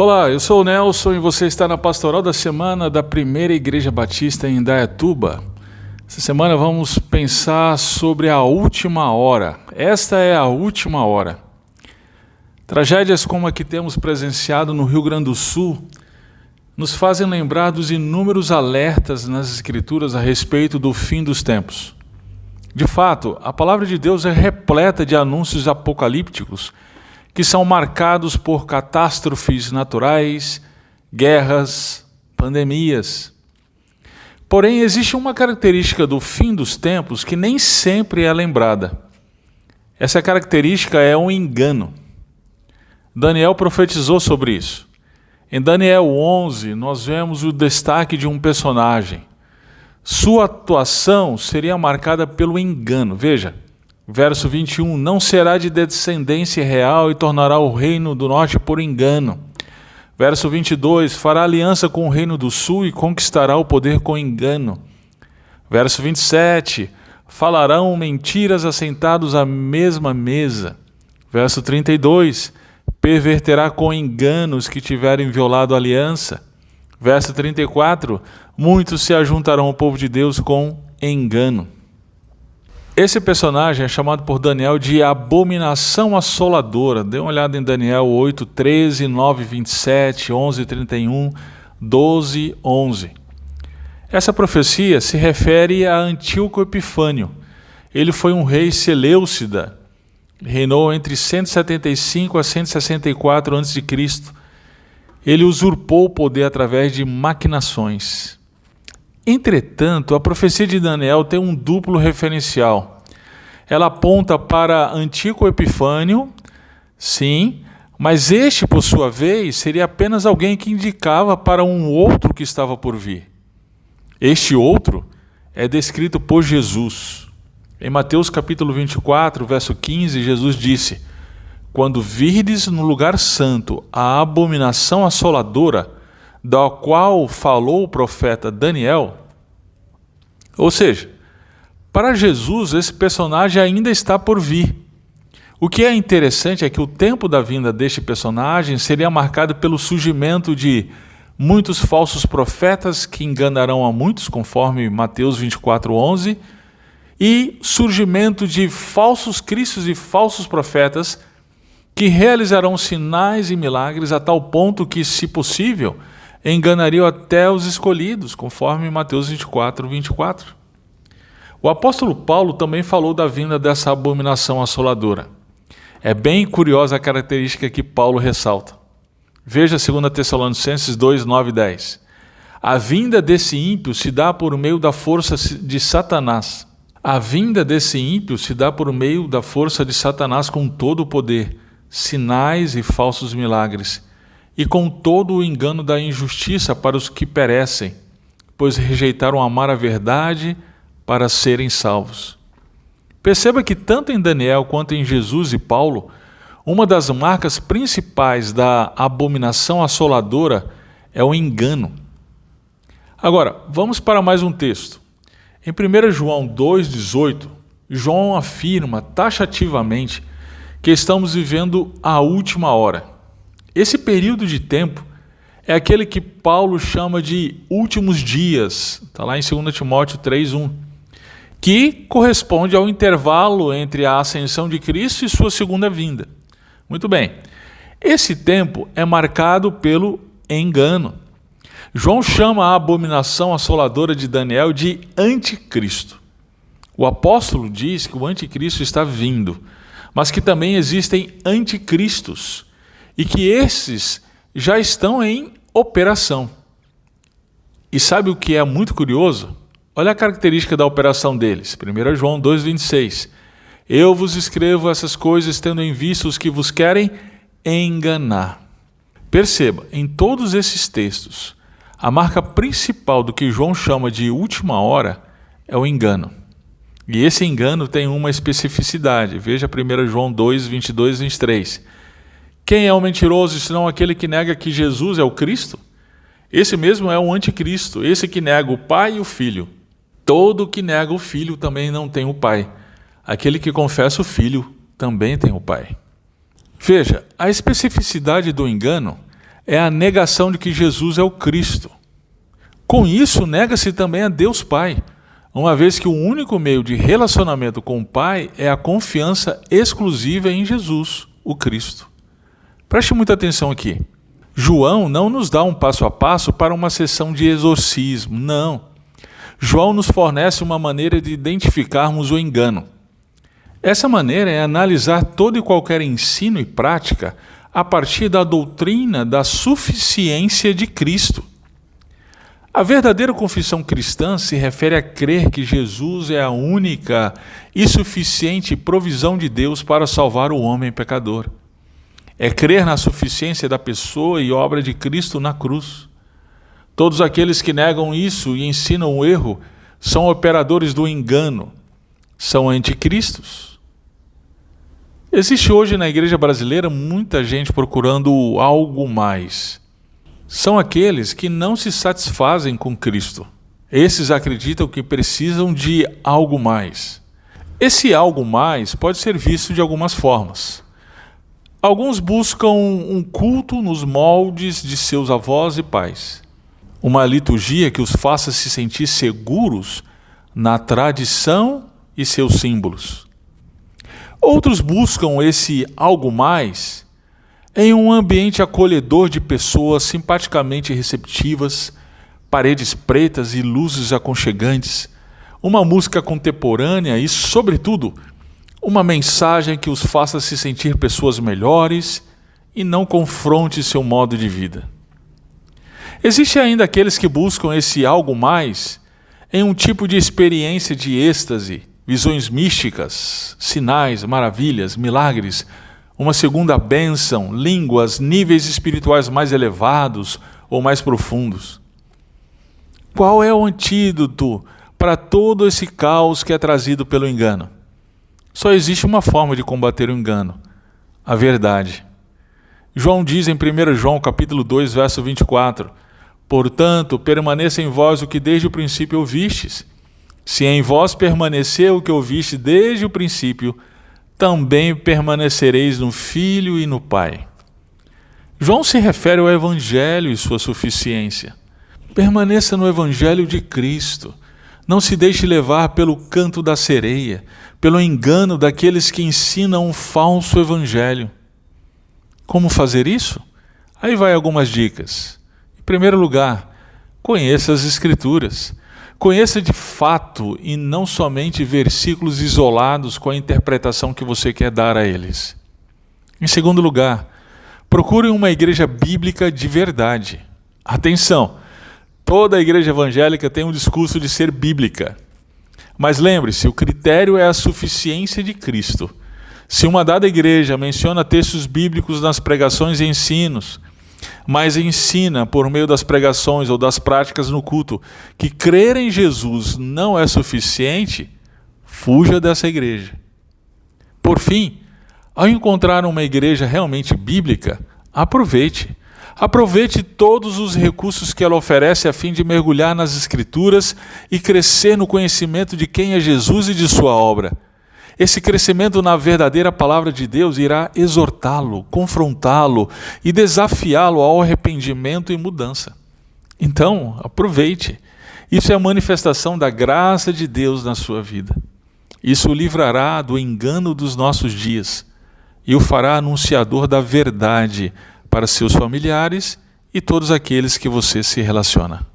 Olá, eu sou o Nelson e você está na Pastoral da Semana da Primeira Igreja Batista em Indaiatuba. Essa semana vamos pensar sobre a última hora. Esta é a última hora. Tragédias como a que temos presenciado no Rio Grande do Sul nos fazem lembrar dos inúmeros alertas nas Escrituras a respeito do fim dos tempos. De fato, a palavra de Deus é repleta de anúncios apocalípticos que são marcados por catástrofes naturais, guerras, pandemias. Porém, existe uma característica do fim dos tempos que nem sempre é lembrada. Essa característica é um engano. Daniel profetizou sobre isso. Em Daniel 11, nós vemos o destaque de um personagem. Sua atuação seria marcada pelo engano. Veja, verso 21, não será de descendência real e tornará o reino do norte por engano. Verso 22, fará aliança com o reino do sul e conquistará o poder com engano. Verso 27, falarão mentiras assentados à mesma mesa. Verso 32, perverterá com engano os que tiverem violado a aliança. Verso 34, muitos se ajuntarão ao povo de Deus com engano. Esse personagem é chamado por Daniel de abominação assoladora. Dê uma olhada em Daniel 8, 13, 9, 27, 11, 31, 12, 11. Essa profecia se refere a Antíoco Epifânio. Ele foi um rei seleucida. Reinou entre 175 a 164 a.C. Ele usurpou o poder através de maquinações. Entretanto, a profecia de Daniel tem um duplo referencial. Ela aponta para Antíoco Epifânio, sim, mas este, por sua vez, seria apenas alguém que indicava para um outro que estava por vir. Este outro é descrito por Jesus. Em Mateus capítulo 24, verso 15, Jesus disse: quando virdes no lugar santo a abominação assoladora, da qual falou o profeta Daniel. Ou seja, para Jesus esse personagem ainda está por vir. O que é interessante é que o tempo da vinda deste personagem seria marcado pelo surgimento de muitos falsos profetas que enganarão a muitos, conforme Mateus 24, 11, e surgimento de falsos cristos e falsos profetas que realizarão sinais e milagres a tal ponto que, se possível, enganariam até os escolhidos, conforme Mateus 24, 24. O apóstolo Paulo também falou da vinda dessa abominação assoladora. É bem curiosa a característica que Paulo ressalta. Veja 2 Tessalonicenses 2, 9 e 10. A vinda desse ímpio se dá por meio da força de Satanás. A vinda desse ímpio se dá por meio da força de Satanás com todo o poder, sinais e falsos milagres, e com todo o engano da injustiça para os que perecem, pois rejeitaram amar a verdade para serem salvos. Perceba que tanto em Daniel quanto em Jesus e Paulo, uma das marcas principais da abominação assoladora é o engano. Agora, vamos para mais um texto. Em 1 João 2,18, João afirma taxativamente que estamos vivendo a última hora. Esse período de tempo é aquele que Paulo chama de últimos dias, está lá em 2 Timóteo 3,1, que corresponde ao intervalo entre a ascensão de Cristo e sua segunda vinda. Muito bem, esse tempo é marcado pelo engano. João chama a abominação assoladora de Daniel de anticristo. O apóstolo diz que o anticristo está vindo, mas que também existem anticristos e que esses já estão em operação. E sabe o que é muito curioso? Olha a característica da operação deles. 1 João 2,26. Eu vos escrevo essas coisas tendo em vista os que vos querem enganar. Perceba, em todos esses textos, a marca principal do que João chama de última hora é o engano. E esse engano tem uma especificidade. Veja 1 João 2, 22 e 23. Quem é o mentiroso senão aquele que nega que Jesus é o Cristo? Esse mesmo é o anticristo, esse que nega o Pai e o Filho. Todo que nega o Filho também não tem o Pai. Aquele que confessa o Filho também tem o Pai. Veja, a especificidade do engano é a negação de que Jesus é o Cristo. Com isso, nega-se também a Deus Pai, uma vez que o único meio de relacionamento com o Pai é a confiança exclusiva em Jesus, o Cristo. Preste muita atenção aqui. João não nos dá um passo a passo para uma sessão de exorcismo, não. João nos fornece uma maneira de identificarmos o engano. Essa maneira é analisar todo e qualquer ensino e prática a partir da doutrina da suficiência de Cristo. A verdadeira confissão cristã se refere a crer que Jesus é a única e suficiente provisão de Deus para salvar o homem pecador. É crer na suficiência da pessoa e obra de Cristo na cruz. Todos aqueles que negam isso e ensinam o erro são operadores do engano, são anticristos. Existe hoje na igreja brasileira muita gente procurando algo mais. São aqueles que não se satisfazem com Cristo. Esses acreditam que precisam de algo mais. Esse algo mais pode ser visto de algumas formas. Alguns buscam um culto nos moldes de seus avós e pais. Uma liturgia que os faça se sentir seguros na tradição e seus símbolos. Outros buscam esse algo mais em um ambiente acolhedor de pessoas simpaticamente receptivas, paredes pretas e luzes aconchegantes, uma música contemporânea e, sobretudo, uma mensagem que os faça se sentir pessoas melhores e não confronte seu modo de vida. Existe ainda aqueles que buscam esse algo mais em um tipo de experiência de êxtase, visões místicas, sinais, maravilhas, milagres, uma segunda bênção, línguas, níveis espirituais mais elevados ou mais profundos. Qual é o antídoto para todo esse caos que é trazido pelo engano? Só existe uma forma de combater o engano: a verdade. João diz em 1 João capítulo 2, verso 24: portanto, permaneça em vós o que desde o princípio ouvistes. Se em vós permanecer o que ouviste desde o princípio, também permanecereis no Filho e no Pai. João se refere ao Evangelho e sua suficiência. Permaneça no Evangelho de Cristo. Não se deixe levar pelo canto da sereia, pelo engano daqueles que ensinam um falso evangelho. Como fazer isso? Aí vai algumas dicas. Em primeiro lugar, conheça as Escrituras. Conheça de fato e não somente versículos isolados com a interpretação que você quer dar a eles. Em segundo lugar, procure uma igreja bíblica de verdade. Atenção! Toda a igreja evangélica tem um discurso de ser bíblica. Mas lembre-se, o critério é a suficiência de Cristo. Se uma dada igreja menciona textos bíblicos nas pregações e ensinos, mas ensina por meio das pregações ou das práticas no culto que crer em Jesus não é suficiente, fuja dessa igreja. Por fim, ao encontrar uma igreja realmente bíblica, aproveite. Aproveite todos os recursos que ela oferece a fim de mergulhar nas Escrituras e crescer no conhecimento de quem é Jesus e de sua obra. Esse crescimento na verdadeira palavra de Deus irá exortá-lo, confrontá-lo e desafiá-lo ao arrependimento e mudança. Então, aproveite. Isso é a manifestação da graça de Deus na sua vida. Isso o livrará do engano dos nossos dias e o fará anunciador da verdade para seus familiares e todos aqueles que você se relaciona.